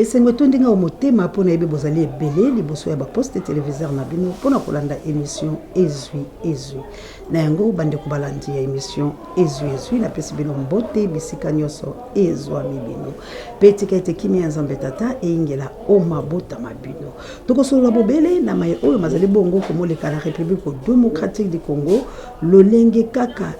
esengo tondinga omotema pona yebe bozali ebele liboso ya baposte téléviseur na bino pona kolanda émission ezwi na yango bande ko balandi ya émission ezwi na pesi bino mbote bisika nyonso ezwa mibino petika ete kimi ya nzambe tata eingela omabota mabino tokosolola bobele na maye oyo mazali bongo komoleka na République démocratique du Congo lolenge kaka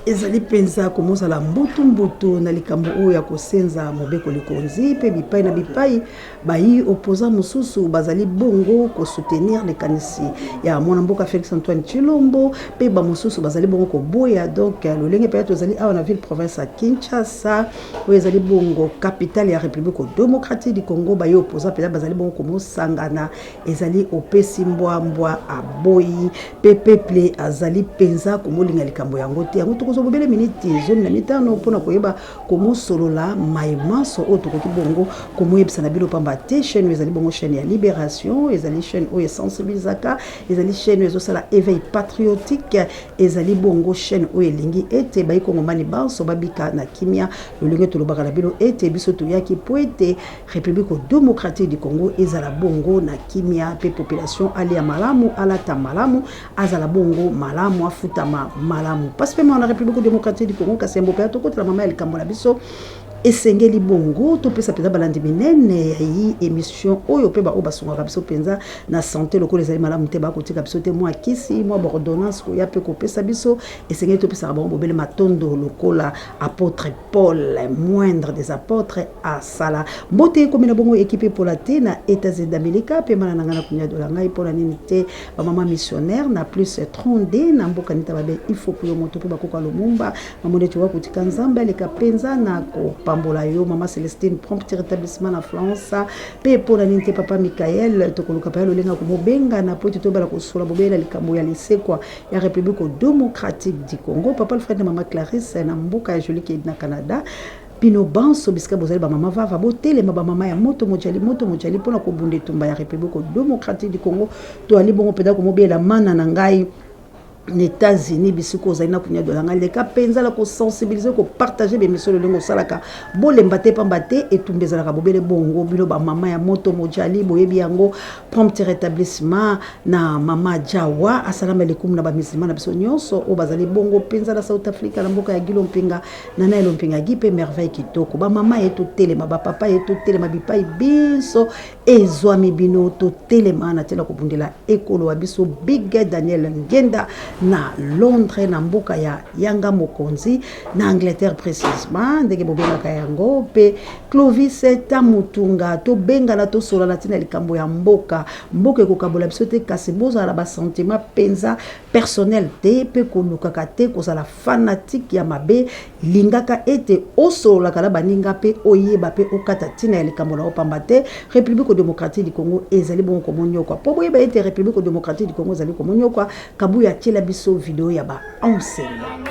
ezali penza komozala mbutu na likambo oyo ya kosenza mobeko likonzi pe bipai na bipai bayi opposant mususu bazali bongo ko soutenir les kanisi ya mwana mboka Félix Antoine Tshilombo pe ba mususu bazali bongo ko boya donc lolenge pe tozali awa na ville province à Kinshasa oyo ezali bongo capitale ya République démocratique du Congo bayi opposant pe bazali bongo ko mosangana ezali opesi mbwa aboyi pe peuple azali penza komolinga likambo yango te yango so bobele minute zone na mitano pona koyeba komo solola maimanso otokoki bongo komo yebisa na bilo pamba te chaîne ezali bongo chaîne ya libération ezali chaîne oyo sensibilisaka ezali chaîne ezo sala éveil patriotique ezali bongo chaîne oyo elingi ete bayi kongomani banso babika na kimia lolenge tolobaka na bilo ete biso toyaki po ete République démocratique du Congo ezala bongo na kimia pe population ali ya malamu alata malamu azala bongo malamu afutama malamu parce que na République démocratique du Congo kasembo pe atoko la mama elikambo na biso esengeli bongo to pesa peza balandi minene yi émission oyo pe ba obasonga biso penza na santé lokolo ezali malamu te ba kotika biso te mwa kisi mwa ordonnance ko ya pe ko pesa biso esengeli to pesa ba bobele matondo lokola apôtre Paul moindre des apôtres à sala mbote comme na bongo équipe pour la te na États-Unis d'Amérique pe mana ngana kunya dola ngai pour la nini te ba mama missionnaire na plus 30 na mboka nita babe il faut que yo moto pe ba ko lumumba mamone tu wa kotika nzamba le kapenza na ko pambola yo mama Célestine prompt rétablissement na France pe pour la nini te papa Michael to koluka pa lo lenga ko mobenga na poto to bala ko sola bobela likambo ya lise kwa ya République démocratique du Congo papa le frère de mama Clarisse na mboka ya Jolie qui est na Canada Pino banso biska bozali ba mama va botele ba mama ya moto mojali pona ko bunde tumba ya République démocratique du Congo to ali bongo peda ko mobela mana na ngai les États-Unis bisiko zaina kunya dolanga leka penza la ko sensibiliser ko partager be misolo lengo salaka bolemba te pambate etumbeza la bobele bongo bino ba mama ya moto mojali boyebi yango prompt rétablissement na mama Jawa assalamu alaikum na ba musulman na biso nyonso o bazali bongo penza la South Africa na mboka ya Gilo Mpinga na Nailo Mpinga gipe merveille kitoko ba mama yetu telema ba papa yetu telema bipai biso ezwami bino to telema na tela ko bundela ekolo wa biso Big Daniel Ngenda na Londres na mboka ya Yanga Mokonzi na Angleterre précisément ndenge bobela kayango pe Clovis Tamutunga to benga na to sola na tina likambo ya mboka ko kabola biso te kasi boza la ba sentiment penza personnel te pe ko lukaka te ko sala fanatique ya mabe lingaka ete osola kala baninga pe oyeba pe okata tina likambo na opamba te République démocratique du Congo ezali bon komonyo kwa po boyeba ete République démocratique du Congo ezali komonyo kwa kabu ya tela biso video ya ba enseignant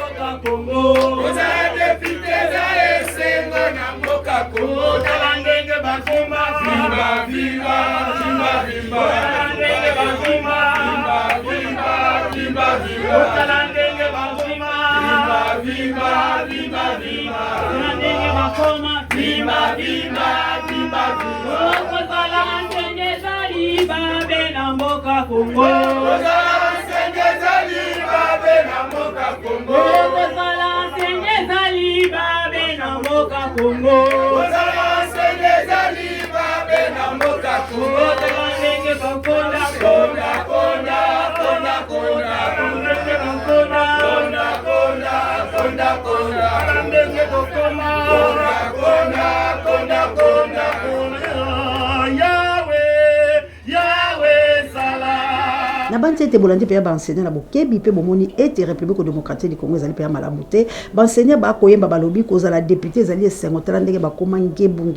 na banti ete bolandi pe ba enseigner na bokebi pe bomoni ete République démocratique du Congo ezali pe malamu te ba enseigner ba koyemba balobi ko zala député ezali esengo tala ndenge ba koma ngebu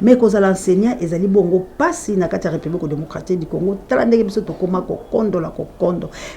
mais ko zala enseignant ezali bongo pasi na kati ya République démocratique du Congo tala ndenge biso to koma ko kondo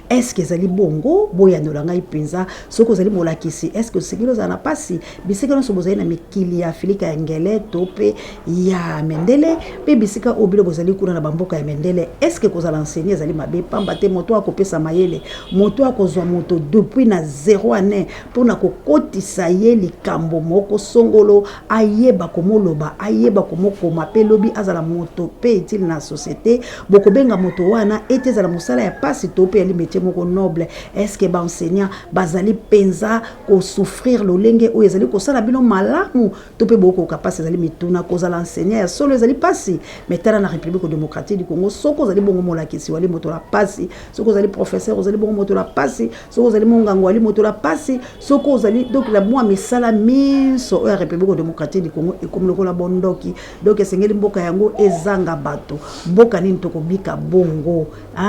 est-ce que ezali bongo boyanola ngai penza soko ezali molakisi est-ce que sekilo za na pasi bisika no so bozali na mikili ya Afrika ya ngele to pe ya Mendele pe bisika obilo bozali kuna na bamboka ya Mendele est-ce que ko zala enseigner ezali mabe pamba te moto akopesa mayele moto akozwa moto depuis na 0 année pona kokotisa ye likambo moko songolo ayeba komoloba ayeba komokoma pe lobi azala moto pe utile na société bokobenga moto wana ete ezala mosala ya pasi to pe ali métier moko noble est-ce que ba enseignant bazali penza ko souffrir lolenge o ezali ko sala bino malamu to pe boko kapasi ezali mituna kozala enseignant ya solo ezali pasi metala na République démocratique du Congo soko ezali bongo molakisi wali moto la pasi soko ezali professeur ezali bongo moto la pasi soko ezali mongango wali moto la pasi soko ezali donc la moi misala miso ya République démocratique du Congo et comme lokola bondoki donc esengeli mboka yango ezanga bato mboka nini tokobika bongo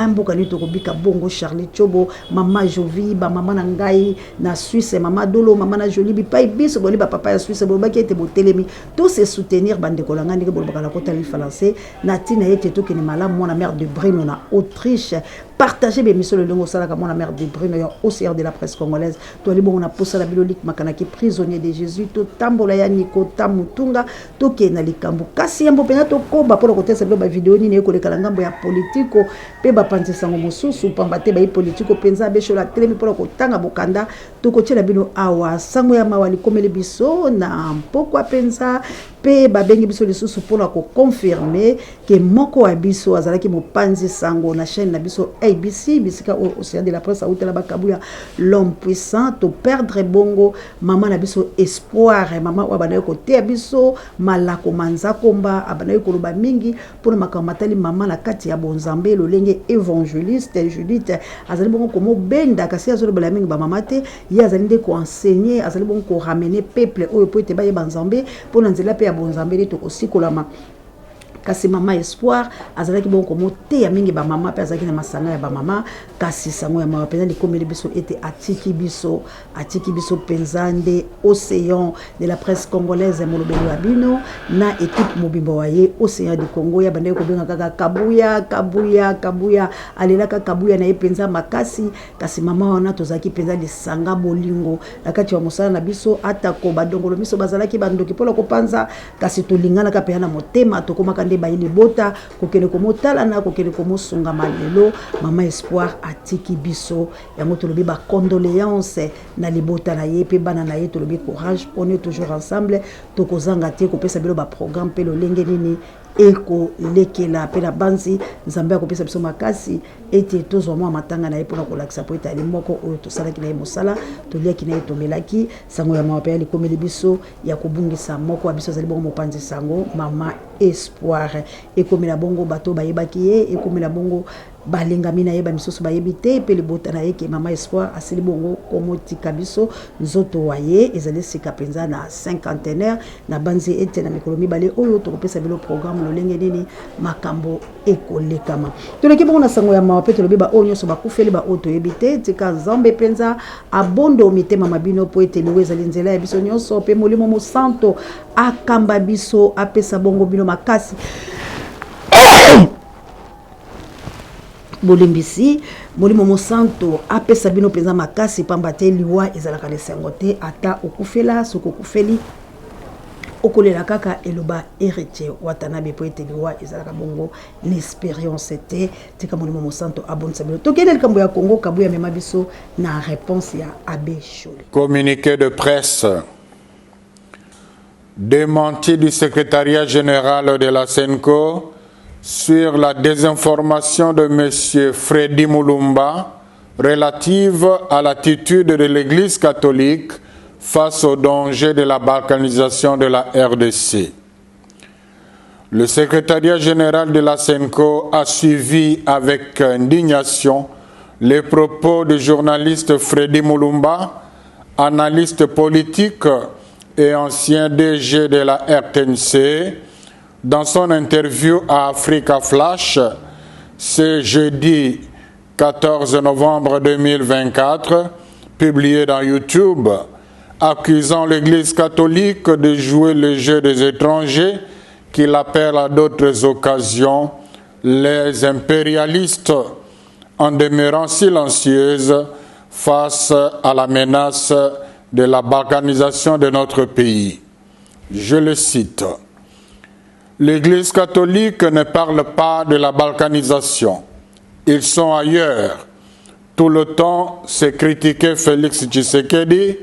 mboka nini tokobika bongo Charlie Chobo mama Jovi ba mama na ngai na Suisse mama Dolo mama na Jolie bipai biso boli ba papa ya Suisse bolobaki ete botelemi to se soutenir bande kolanga ndike bolobaka na kota li français na tina ete to kene malamu mona mère de Brno na Autriche partager mes missions le longo sala comme la mère de Brno au CR de la presse congolaise to ali bon na posa la bilolik makanaki prisonnier de Jésus to tambola ya Niko tamutunga to kena likambo kasi yambo pena to koba pour côté sa ba vidéo ni ko le kalangambo ya politiko pe ba panzisa ngo mosusu pamba te ba politiko penza be shola telemi pour ko tanga bokanda to ko tshela bino awa sango ya mawali komele biso na pokwa penza pe ba bengi biso lisusu pour ko confirmer que moko abiso azalaki mopanzi sango na chaîne na biso ABC bisika au sein de la presse a utela bakabuya l'homme puissant to perdre bongo maman na biso espoir maman wa banayo côté biso malako manza komba abanayo koloba mingi pour makamatali maman na kati ya bonzambe lolenge évangéliste Judith azali bongo komo benda kasi azolo bala mingi ba mamate ya azali nde ko enseigner azali bongo ko ramener peuple oyo po ete ba banzambe pour nzela pe ya bonzambe to kosikolama kasi mama espoir azalaki bon komo te ya mingi ba mama pe azalaki na masanga ya ba mama kasi sango ya mama pena likomeli biso ete atiki biso penzande océan de la presse congolaise molobelo ya bino na équipe mobimbo waye océan du Congo ya bande ko benga kaka kabuya alelaka kabuya na epenza makasi kasi mama wana tozaki penza lisanga bolingo nakati wa mosala na biso atako badongolo biso bazalaki bandoki polo kopanza kasi tolingana ka pe na motema tokomaka baili bota kokele komotala na kokele komosunga malelo mama espoir atiki biso yango tolobi ba condoléances na libota na ye pe bana na ye tolobi courage on est toujours ensemble tokozanga te kopesa bilo ba programme pe lolenge nini eko lekela pe la banzi nzambe akopesa biso makasi ete tozwa mwa matanga na ye pona kolakisa po ete ali moko oyo tosalaki na ye mosala toliaki na ye tomelaki sango ya mawa pe alikomeli biso ya kobungisa moko ya biso azali bongo mopanzi sango mama espoir ekomela bongo bato bayebaki ye ekomela bongo balingami na ye bamisusu bayebi te pe libota na ye ke mama espoir asili bongo komotika biso nzoto wa ye ezali sika penza na cinquantenaire na banzi ete na mikolo mibale oyo tokopesa bilo programme lolenge nini makambo ekolekama toleki bongo na sango ya mawa pe tolobi ba oyo nyonso bakufeli ba oyo toyebi te tika nzambe penza abondo mitema mabino po ete liwe ezali nzela ya biso nyonso pe molimo mosanto akamba biso apesa bongo bino makasi bolimbisi molimo mosanto apesa bino penza makasi pamba te liwa ezalaka lesengo te ata okufela soko okufeli okolela kaka eloba héritier watanabe po ete liwa ezalaka bongo l'expérience te tika molimo mosanto abonisa bino tokende likambo ya Congo kabuya mema biso na réponse ya Abbé Choli. Communiqué de presse démenti du secrétariat général de la SENCO sur la désinformation de M. Freddy Mulumba relative à l'attitude de l'Église catholique face au danger de la balkanisation de la RDC. Le secrétariat général de la SENCO a suivi avec indignation les propos du journaliste Freddy Mulumba, analyste politique et ancien DG de la RTNC, dans son interview à Africa Flash, ce jeudi 14 novembre 2024, publié dans YouTube, accusant l'Église catholique de jouer le jeu des étrangers qu'il appelle à d'autres occasions les impérialistes en demeurant silencieuses face à la menace de la balkanisation de notre pays. Je le cite. L'Église catholique ne parle pas de la balkanisation. Ils sont ailleurs. Tout le temps, c'est critiquer Félix Tshisekedi,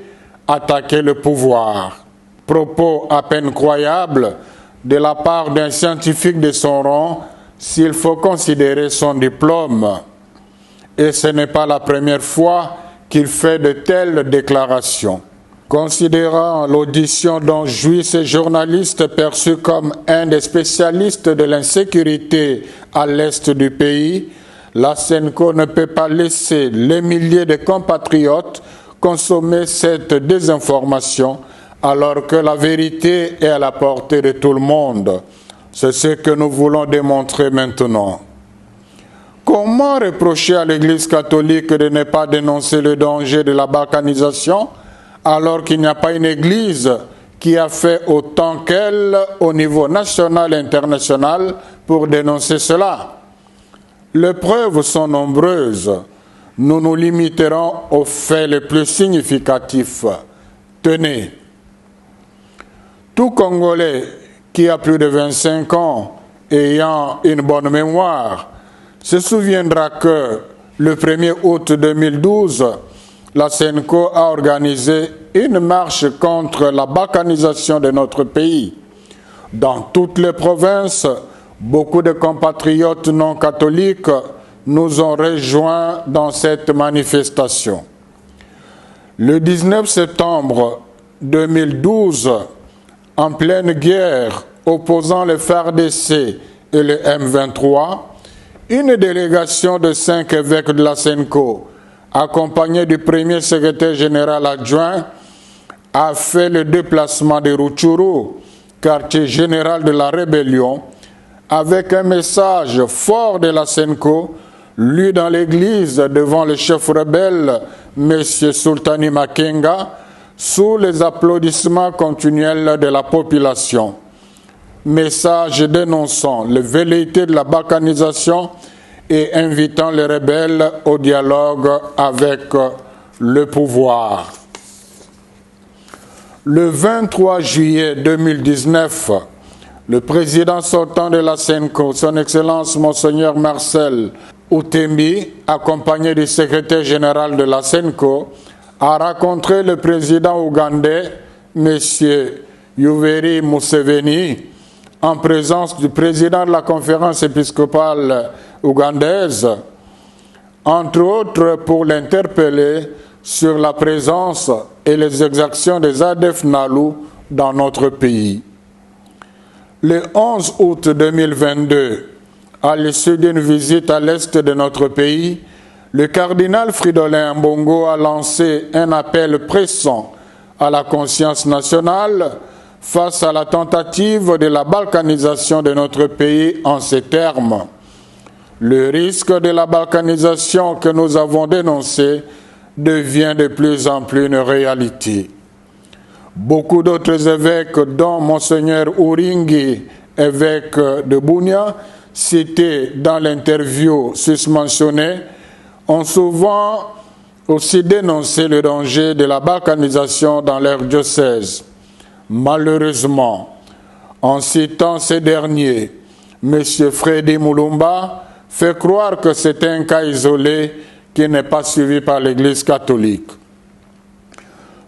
attaquer le pouvoir. Propos à peine croyables de la part d'un scientifique de son rang, s'il faut considérer son diplôme. Et ce n'est pas la première fois qu'il fait de telles déclarations. Considérant l'audition dont jouit ce journaliste perçu comme un des spécialistes de l'insécurité à l'est du pays, la SENCO ne peut pas laisser les milliers de compatriotes consommer cette désinformation alors que la vérité est à la portée de tout le monde. C'est ce que nous voulons démontrer maintenant. Comment reprocher à l'Église catholique de ne pas dénoncer le danger de la balkanisation alors qu'il n'y a pas une Église qui a fait autant qu'elle au niveau national et international pour dénoncer cela? Les preuves sont nombreuses. Nous nous limiterons aux faits les plus significatifs. Tenez, tout Congolais qui a plus de 25 ans ayant une bonne mémoire se souviendra que le 1er août 2012, la SENCO a organisé une marche contre la balkanisation de notre pays. Dans toutes les provinces, beaucoup de compatriotes non catholiques nous ont rejoints dans cette manifestation. Le 19 septembre 2012, en pleine guerre opposant le FARDC et le M23, une délégation de 5 évêques de la SENCO, accompagnée du premier secrétaire général adjoint, a fait le déplacement de Rutshuru, quartier général de la rébellion, avec un message fort de la SENCO, lu dans l'église devant le chef rebelle, M. Sultani Makenga, sous les applaudissements continuels de la population. Message dénonçant les velléités de la balkanisation et invitant les rebelles au dialogue avec le pouvoir. Le 23 juillet 2019, le président sortant de la SENCO, son Excellence Monseigneur Marcel Outembi, accompagné du secrétaire général de la SENCO, a rencontré le président ougandais, M. Yoweri Museveni, en présence du président de la conférence épiscopale ougandaise, entre autres pour l'interpeller sur la présence et les exactions des ADF NALU dans notre pays. Le 11 août 2022, à l'issue d'une visite à l'est de notre pays, le cardinal Fridolin Ambongo a lancé un appel pressant à la conscience nationale face à la tentative de la balkanisation de notre pays en ces termes. Le risque de la balkanisation que nous avons dénoncé devient de plus en plus une réalité. Beaucoup d'autres évêques, dont Monseigneur Uringi, évêque de Bunia, cité dans l'interview susmentionnée, ont souvent aussi dénoncé le danger de la balkanisation dans leur diocèse. Malheureusement, en citant ces derniers, M. Freddy Mulumba fait croire que c'est un cas isolé qui n'est pas suivi par l'Église catholique.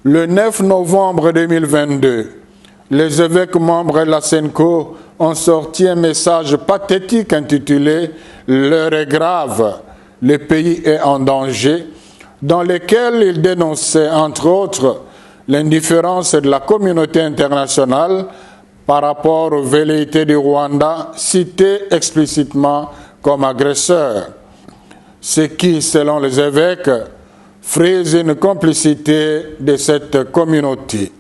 Le 9 novembre 2022, les évêques membres de la SENCO ont sorti un message pathétique intitulé « L'heure est grave, le pays est en danger », dans lequel ils dénonçaient, entre autres, l'indifférence de la communauté internationale par rapport aux velléités du Rwanda, cité explicitement comme agresseur, ce qui, selon les évêques, frise une complicité de cette communauté.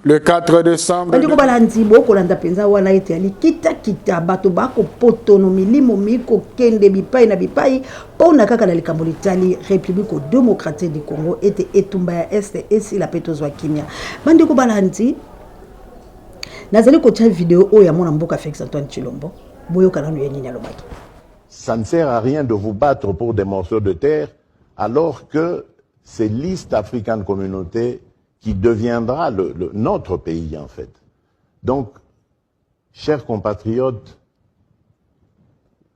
Le 4 décembre... bandeko balandi bokolanda penza wana ete ali kita bato bako potono milimo miko kende bipai na bipai pona kaka na likambo litali République démocratique du Congo ete etumba ya este esi la petozwa kimia. Bandeko balandi nazali ko tia vidéo o ya mona mboka Félix Antoine Tshilombo boyo kana no yenini alobaki. Ça ne sert à rien de vous battre pour des morceaux de terre alors que c'est l'East African Communauté qui deviendra notre pays, en fait. Donc, chers compatriotes,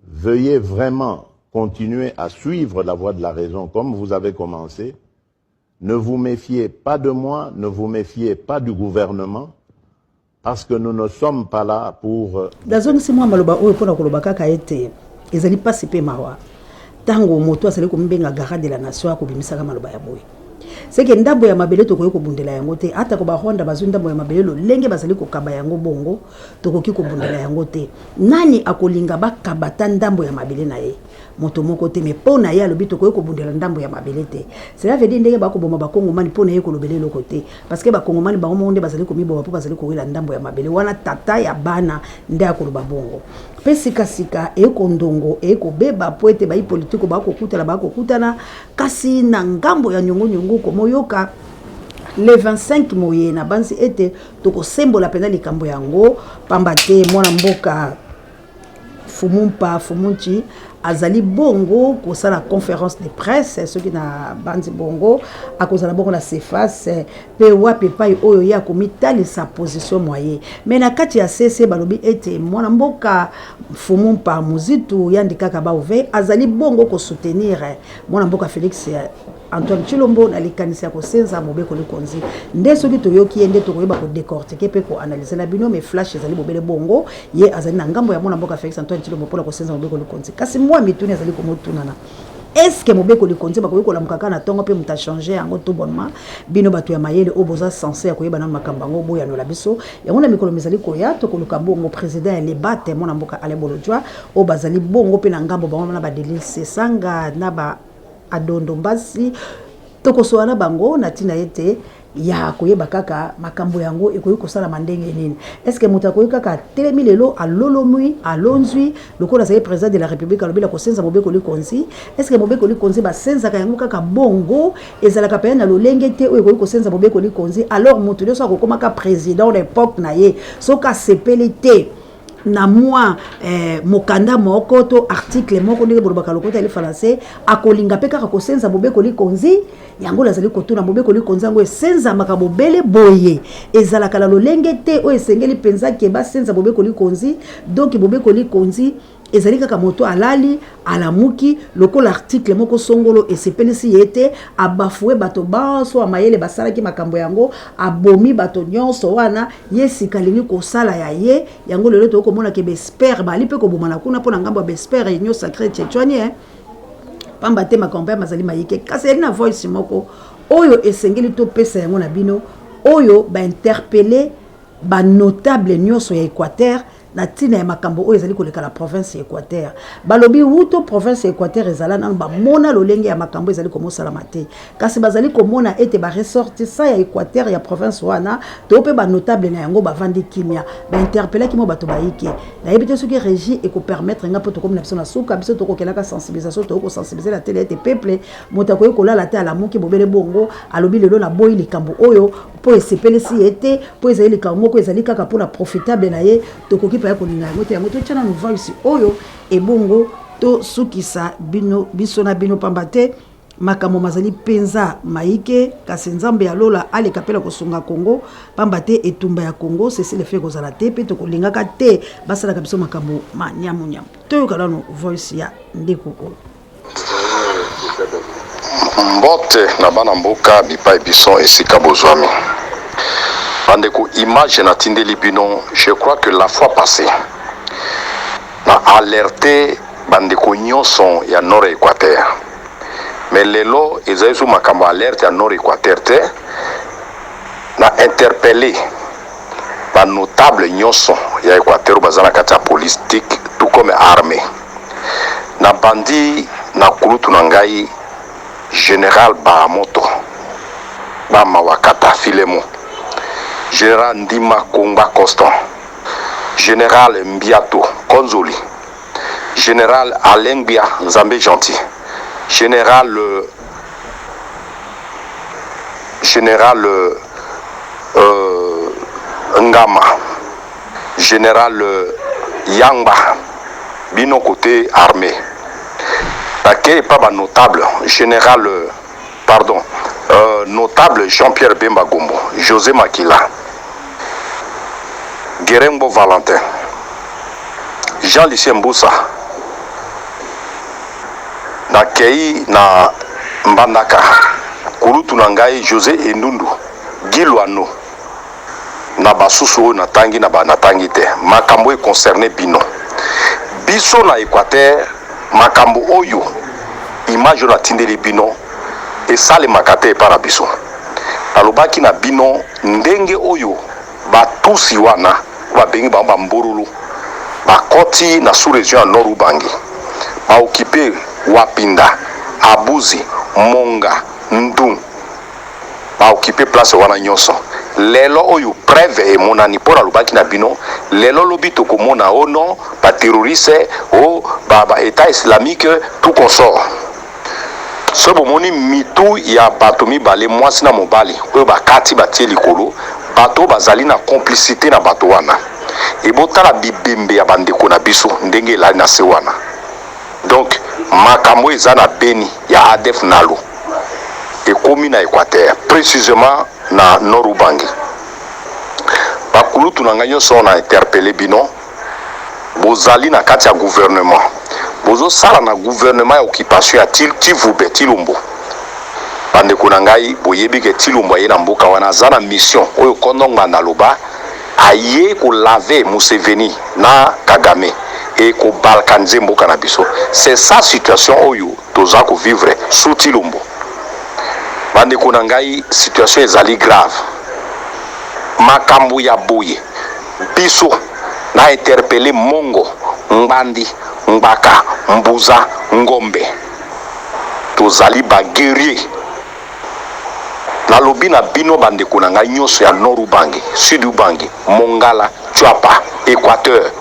veuillez vraiment continuez à suivre la voie de la raison comme vous avez commencé. Ne vous méfiez pas de moi, ne vous méfiez pas du gouvernement, parce que nous ne sommes pas là pour... Dazongi si moi maloba oyo pona koloba kaka ete ezali pasi pe mawa. Tango moto asali kombenga garde de la nation akobimisaka maloba ya boye. C'est que ndambo ya mabele to koyiko bundela yango te ata ko ba Rwanda bazu ndambo ya mabele lo lenge bazali ko kaba yango bongo to koki ko bundela yango te. Nani akolinga ba kabata ndambo ya mabele na ye moto moko te me pona ye alobi to koyiko bundela ndambo ya mabele te. Cela veut dire ndenge ba ko boma ba kongomani pona ye ko lobele lo côté parce que ba kongomani ba monde bazali ko mibo ba bazali ko wela ndambo ya mabele wana tata ya bana nde akoloba bongo. Pesika sika eko ndongo eko beba poete ba politiko ba ko kutala ba ko kutana kasi na ngambo ya nyongo komoyoka le 25 moye na banzi ete toko sembola pena likambo yango pambate mwana mboka Fumumpa Fumunchi azali bongo kosala conférence de presse ce qui na banzi bongo akozala bongo na CEFAS pe wapi pai oyo ya komitali sa position moye mais na kati ya CC balobi ete mwana mboka Fumumpa muzitu yandikaka ba ouvert azali bongo ko soutenir mwana mboka Félix Antoine Chilombo na likanisi ya kosenza mobeko likonzi nde soki toyoki yende tokoyeba ko décortiquer pe ko analyser la bino mais flash ezali bobele bongo ye azali na ngambo ya mwana mboka Félix Antoine Chilombo pola kosenza mobeko likonzi kasi moi mituni azali komotunana est-ce que mobeko likonzi bakoyiko la mukaka na tongo pe muta changer yango tout bonnement bino batu ya mayele oboza censé akoyeba na makamba ngo boya no la biso yango na mikolo mezali koya to koluka bongo président les bate mwana mboka ale bolojwa o bazali bongo pe na ngambo bango na ba delise sanga na ba adondo mbasi toko soana bango na tina ete ya koyeba kaka makambo yango ekoyi kosala mandenge nini est-ce que muta koyi kaka telemi lelo alolomui alonzui lokola za président de la république alobela kosenza mobeko likonzi est-ce que mobeko likonzi ba senza ka yango kaka bongo ezalaka pe na lolenge te o ekoyi kosenza mobeko likonzi alors mutu leso akokoma ka président d'époque na ye soka sepelite na moi mokanda moko to article moko ndenge bolobaka lokota ile français akolinga pe kaka kosenza mobeko likonzi yango lazali kotuna mobeko likonzi yango esenza makabo bele boye ezalaka la lolenge te o esengeli penza ke ba senza mobeko likonzi donc mobeko likonzi ezali kaka moto alali alamuki lokola article moko songolo esepelisi yete abafoué bato banso amayele basalaki makambo yango abomi bato nyonso wana yesi kalingi kosala ya ye yango lelo to komona ke besper bali pe ko bomana kuna pona ngambo besper yenyo sacré tchetchwanie pamba te makambo ya mazali mayike kasi elina voice moko oyo esengeli to pesa yango na bino oyo ba interpeller ba notable nyonso ya Équateur na tina ya makambo oyo ezali koleka la province Équateur balobi wuto province Équateur ezala na ba mona lolenge ya makambo ezali komosala mate kasi bazali komona ete ba ressortissant ya Équateur ya province wana to pe ba notable na yango ba vandi kimia ba interpeller kimo bato bayike na yebite soki régie et ko permettre nga poto comme na biso na suka biso to ko kelaka sensibilisation to ko sensibiliser la télé ete peuple motako ko la te ala moki bobele bongo alobi lelo na boyi likambo oyo po esepelesi ete po ezali likambo ko ezali kaka pour la profitable na ye to ko pa ko ninga ngote yango to tshana no voice oyo ebongo to sukisa bino biso na bino pambate makambo mazali penza maike kasi nzambe ya lola ale kapela kosunga Congo pambate etumba ya Congo c'est le fait kozala te pe to kolingaka te basala biso makambo manyamu nyamu to kala no voice ya ndeko ko mbote na bana mboka bipai biso esika bozwami bandeko image na tindeli bino je crois que la fois passée na alerté bandeko nyonso ya nord Équateur mais lelo ezali sous makambo alerte ya nord Équateur te na interpellé ba notable nyonso ya Équateur bazana kati ya politique tout comme armée na bandi na kulutu na ngai général Bahamoto Bamawakata Filemo, général Ndima Konga Constant, général Mbiato Konzoli, général Alengbia Nzambe Gentil, général Ngama, général Yangba, bino côté armé. Paquet pas ba notable, général, notable Jean-Pierre Bemba Gombo, José Makila, Guerembo Valentin, Jean-Lucien Mboussa, na kei na mbandaka kulutu na ngai José Endundu Gilwano na basusu oyo natangi na banatangi te makambo e concerné bino biso na Équateur makambo oyo image na tindeli bino esalemaka te epa na biso alobaki na bino ndenge oyo batusi wana babengi bango bamborolo bakoti na sous-région ya Nord Ubangi baokipe Wapinda Abuzi Monga Ndu baokipe place wana nyonso lelo oyo preuve emonani mpo nalobaki na bino lelo lobi tokomona ono baterroriste o état islamique tout consort so bomoni mitu ya bato mibale mwasi na mobali oyo bakati batie likolo bato bazali na complicité na bato wana ebotala bibembe ya bandeko na biso ndenge elali na se wana donc makambo eza na Beni ya ADF Nalo ekomi na Équateur précisément na Nord Ubangi bakulutu na ngai nyonso na interpellé bino bozali na kati ya gouvernement bozosala na gouvernement ya occupation ya Tivube Tilumbu bandeko na ngai boyebi ke Tilumbu aye na mboka wana aza na mission oyo kondonga na loba aye kolave Museveni na Kagame et ko balkanize mboka na biso c'est ça situation oyo toza ko vivre sous Tilumbu bandeko na ngai situation ezali grave makambo ya boye biso na interpellé Mongo Mbandi Mbaka Mbuza Ngombe tozali ba guerrier nalobi na bino bandeko na ngai nyonso ya Nord Ubangi Sud Ubangi Mongala Chuapa Équateur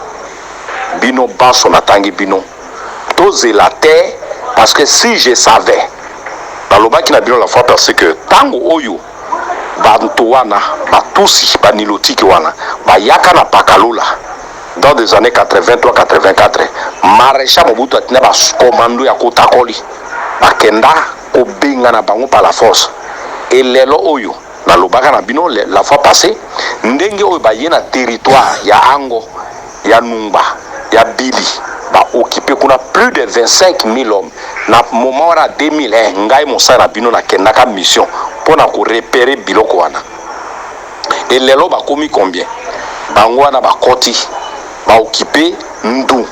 bino baso natangi bino tozela te parce que si je savais nalobaki na bino la fois parce que tango oyo bantu wana batusi banilotiki wana bayaka na Pakalola dans des années 83-84 maréchal Mobutu atina bakomando ya kotakoli bakenda kobenga na bango par la force et lelo oyo nalobaka na bino la fois passée ndenge oyo baye na territoire ya Ango ya Numba ya Bili ba occupé kuna plus de 25 000 hommes na moment wana 2001 ngai mosala bino na kendaka mission pona ko repérer biloko wana et lelo bakomi combien bango wana bakoti ba occupé Ndu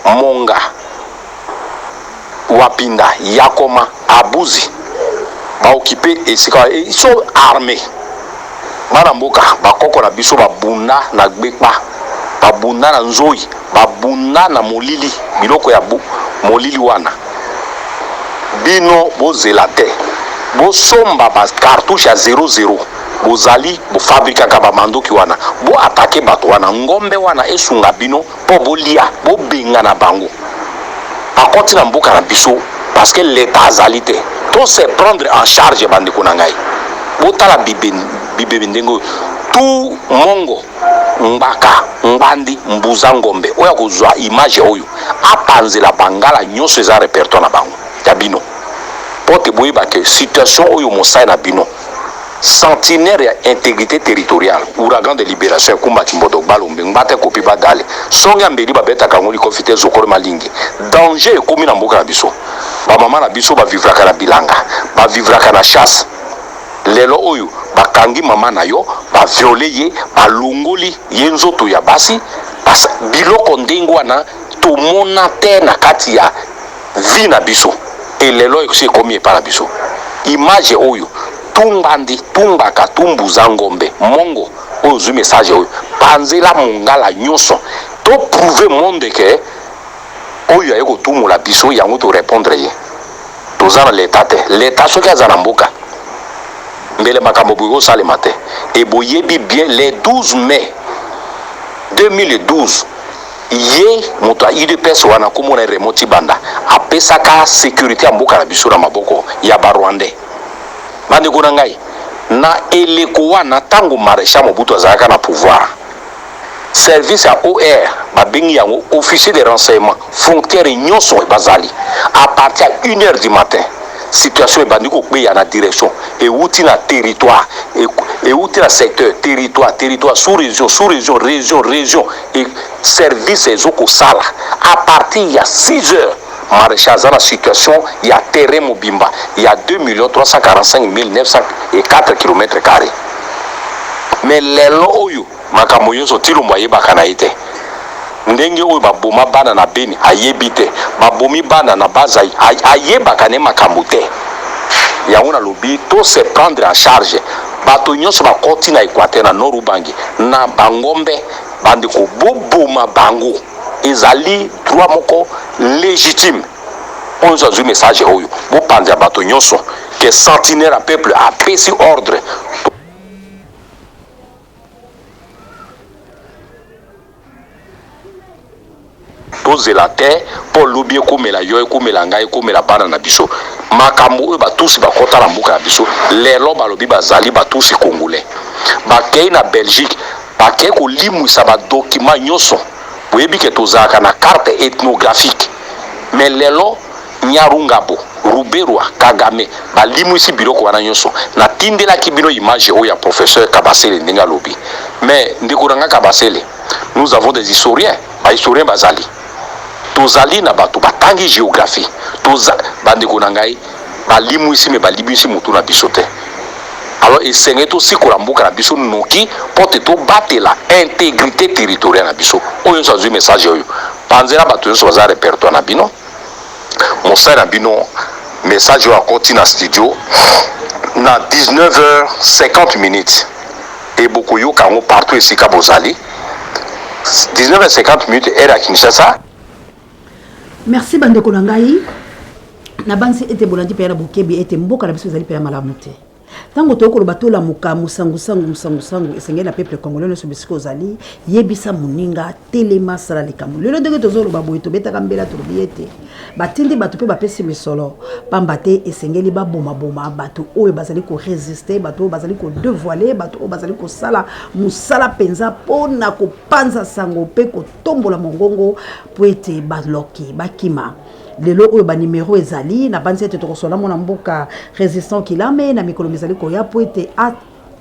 Monga Wapinda Yakoma Abuzi ba occupé esika ils sont armés bana mboka bakoko na biso babunda na gbekpa babunda na nzoi babunda na molili biloko ya molili wana bino bozela te bosomba ba cartouche ya 00 bozali bofabrika ka bamandoki wana bo attaquer bato wana ngombe wana esunga bino po bolia bobenga na bango akoti na mboka na biso parce que l'état azali te to se prendre en charge bandeko na ngai botala bibe ndengo tout Mongo Mbaka Mbandi Mbuza Ngombe oya kozwa image oyo apanzela bangala nyonso eza répertoire na bango ya bino pote boyeba ke situation oyo mosai na bino centenaire ya intégrité territoriale ouragan de libération kumba Kimbodo Balombe mbate kopi badale songa mbeli babeta kangoli kofite zokolo malingi danger ekomi na mboka na biso ba mama na biso ba vivraka na bilanga ba vivraka na chasse lelo oyo bakangi mama na yo ba violer ye ba longoli ye nzoto ya basi parce biloko ndengo wana to mona te na kati ya vi na biso et lelo ekosi komi epa na biso image oyo tumbandi tumbaka tumbuza ngombe Mongo oyo zwi message oyo panzela mongala nyonso to prouver monde ke oyo aye kotumula biso yango to répondre ye toza na l'état te l'état soki aza na mboka mbele makambo boyo salema te et boyebi bien les 12 mai 2012 ye moto UDPS wana komona remoti banda apesaka sécurité ya mboka na biso na maboko ya barwandais bandeko na ngai na eleko wana tango maréchal Mobutu azalaka na pouvoir service ya OR babengi yango officier de renseignement frontière nyonso bazali à partir à 1h du matin situation ebandi kokweya na direction euti na territoire euti na secteur territoire sous-région région et service ezokosala à partir ya 6h maraîchage dans la situation, il y a terrain Mobimba, il y a 2 345 904 km². Mais les lois, makamoyo so tilo moye bakanaite. Ndenge oyo baboma bana na Beni ayebite, babomi bana na Bazai ayebakane makamute. Yango na lobi to se prendre en charge. Bato nyonso bakoti na Équateur na Norubangi na Bangombe bande ko boboma bango. Ezali droit moko légitime. On a un message oyo. Bo pande bato nyonso que sentinelle à peuple a pesi ordre. Tozela te pour lobby komela yo komela ngai komela bana na biso makambo oyo batusi bakota na mbuka na biso lelo balobi bazali batusi congolais bakei na Belgique bakei ko limwisa ba document nyonso boyebi ke tozalaka na carte ethnographique mais lelo Nyarungabo Ruberwa Kagame balimwisi biloko wana nyonso na tindelaki bino image oyo ya professeur Kabasele ndenge alobi mais ndeko nanga Kabasele nous avons des historiens historiens bazali tozali na bato batangi géographie bandeko na ngai balimwisi me balibisi mutu na biso te alors esenge to sikola mboka na biso noki pote to batela intégrité territoriale na biso oyo so azwi message oyo panzela bato nyonso baza répertoire na bino mosala na bino message oyo akoti na studio na 19h50 et bokoyoka yango partout esika bozali 19h50 ere ya Kinshasa. Merci bandeko na ngai na bansi ete bolandi pe na bokebi ete mboka na biso ezali pe ya malamu te tango tokoloba tola muka musangu esengela peuple congolais no sobisiko ozali yebisa muninga telema sala likambo lelo ndenge tozoloba boye tobetaka mbela tolobi ete batindi bato pe bapesi misolo pamba te esengeli baboma bato oyo bazali ko résister bato oyo bazali ko dévoiler bato oyo bazali ko sala musala penza pona ko panza sango pe ko tombola mongongo po ete baloki bakima lelo oyo ba numéro ezali na banzi ete tokosola mona mboka résistant kilame na mikolo mizali ko ya po ete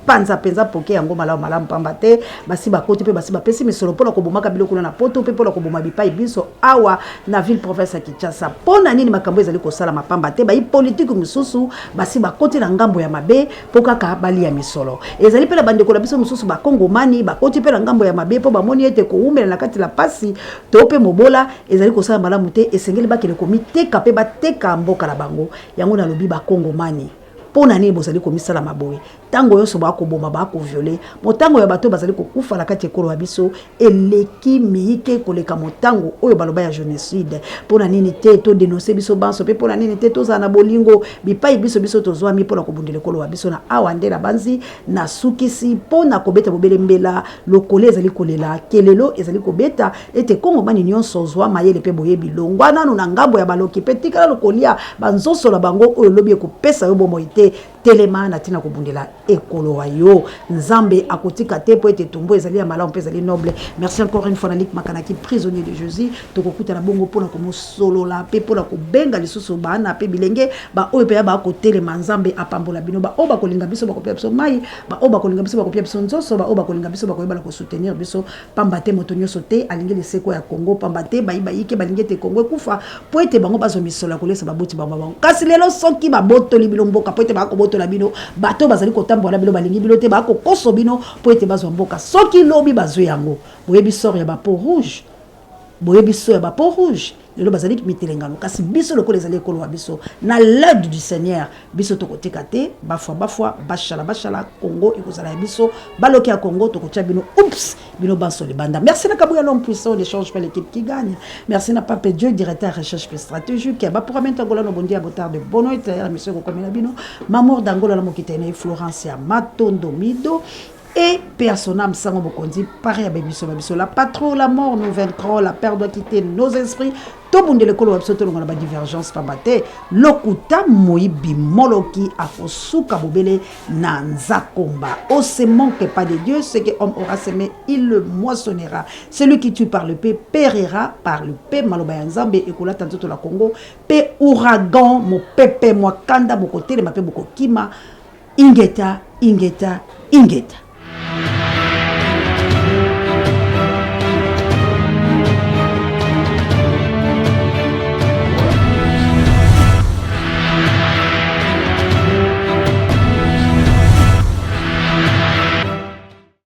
panza penza poke yango malamu pamba te basi bakoti pe basi bapesi misolo pona ko bomaka biloko na poto pe pona ko boma bipai biso awa na ville province ya Kinshasa pona nini makambo ezali ko sala mapamba te ba i politique mususu basi bakoti na ngambo ya mabe poka ka bali ya misolo ezali pe na bandeko na biso mususu ba kongomani bakoti pe na ngambo ya mabe po bamoni ete ko umela na kati la pasi to pe mobola ezali ko sala malamu te esengeli bakele komiteka pe bateka mboka na bango yango na lobi ba kongomani pona nini bozali komisala maboye tango yonso bakoboma bakovioler motango ya bato bazali kokufa na kati ekolo ya biso eleki miike koleka motango oyo baloba ya génocide pona nini te to dénoncer biso banso pe pona nini te tozala na bolingo bipai biso tozwami pona kobundela ekolo ya biso na awa nde na banzi na sukisi pona kobeta bobele mbela lokole ezali kolela kelelo ezali kobeta ete kongo bani nyonso zwa mayele pe boyebi longwa nanu na ngambo ya baloki pe tikala lokolia banzoso la bango oyo lobi ekopesa yo bomo ite telema na tina kobundela ekolo wa yo nzambe akotika te po ete tumbo ezali ya malamu pe ezali noble. Merci encore une fois na Lik Makanaki prisonnier de Jésus tokokuta na bongo pona ko mosolola pe pona ko benga lisusu bana pe bilenge ba oyo pe ba ko telema nzambe apambola bino ba oba kolinga biso ba ko pia biso mai ba oba kolinga biso ba ko pia biso nzoso ba oba kolinga biso ba ko yeba ko soutenir biso pamba te moto nyonso te alingi leseko ya Congo pamba te ba yike balingi te Congo kufa po ete bango bazo misola kolesa baboti ba bango kasi lelo soki ba botoli bilomboka po ete ba ko botola bino bato bazali kotambola bilo balingi bilo te ba ko koso bino po ete bazo mboka soki lobi bazo yango boyebi sort ya ba peau rouge boyebi sort ya ba peau rouge lelo bazali mitelengano kasi biso lokole ezali ekolo wa biso na l'aide du Seigneur biso tokotika te bafwa bashala Congo ekozala ya biso baloki ya Congo tokotia bino oups bino banso libanda. Merci na kabuya l'homme puissant d'échange par l'équipe qui gagne. Merci na Pape Dieu directeur recherche et stratégique qui ba pour mettre Angola no bondi à botard de bono et la mission ko komela bino Mamour d'Angola la mokitene Florence ya Matondo Mido et personne sango bokondi pareil avec biso la patron la mort nous vaincrons la peur doit quitter nos esprits to bundele kolo wabsoto ngona ba divergence pambate lokuta moyibi moloki akosuka bobele na nzakomba on se manque pas de Dieu ce que homme aura semé il le moissonnera celui qui tue par le paix périra par le paix maloba ya nzambe ekola tanto la Congo pe ouragan mo pepe mo kanda boko tele mape boko kima ingeta